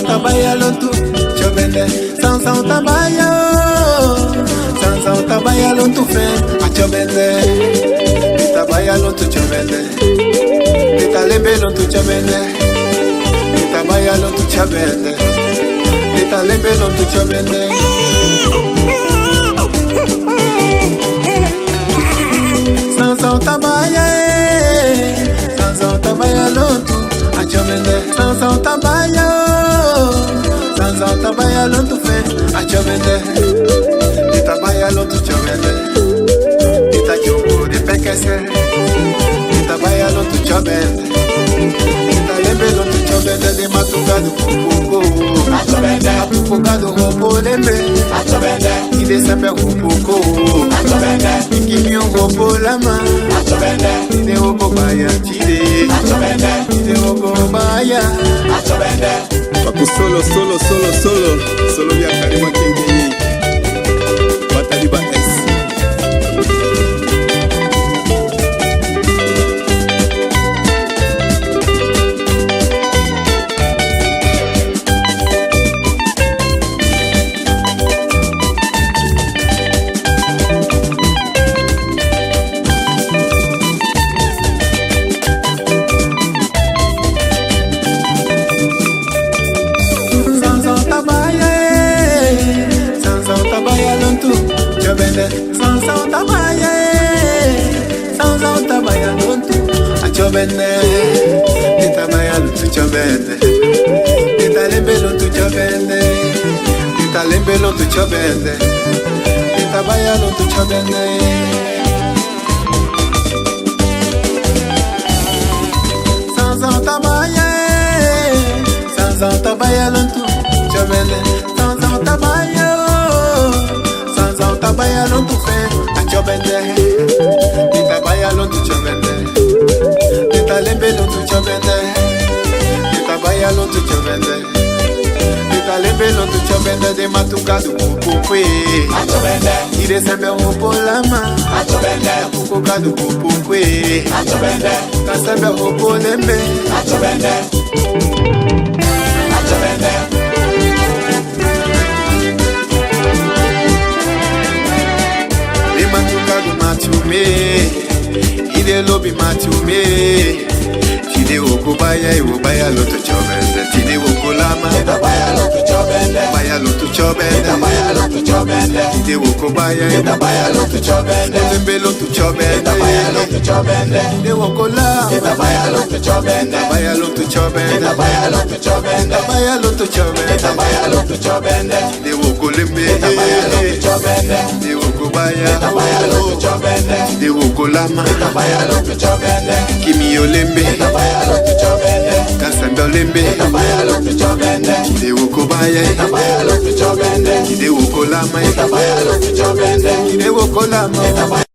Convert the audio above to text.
Tabaya lontu chobende sansa tabaya sansa tabaya lontu fe a chobende tabaya lontu chobende talembe lontu chobende tabaya lontu chobende talembe lontu chobende sansa tabaya lontu a chobende sansa tabaya lontu fe a chobende tabaya lontu chobende jogo de pekese tabaya lontu chobende talembe lontu chobende de matugado poco a chobende apugado robo lembe a chobende ide sembe poco a chobende ikimio robo lama a chobende ide robo baya chide a chobende ide robo baya a chobende Paku solo via Karima Kengeni Bataliba S sansa tabaya lontu a chobende tabaya lontu chobende talembe lontu chobende talembe lontu chobende tabaya lontu chobende sansa tabaya lontu chobende sansa tabaya lontu fe a chobende tabaya lontu chobende talembe lontu chobende tabaya lontu chobende talembe lontu chobende de matugado poco a chobende ide sembe polama a chobende apugado poco a chobende kasembe lembe a chobende a chobende matume ide lobi matume tide okubaya iwobaya loto chobende tide okulama tabaya loto chobende baya loto chobende tabaya loto chobende tide okubaya tabaya loto chobende lembe loto chobende tabaya loto chobende tide okulama tabaya loto chobende baya loto chobende tabaya loto chobende baya loto chobende tabaya loto chobende tide okulembe tabaya loto chobende tide okubaya tabaya loto chobende tide okulama tabaya loto chobende kimio lembe tabaya loto chobende kasembe lembe tabaya loto chobende tide okubaya tabaya loto chobende tide okulama tabaya loto chobende tide okulama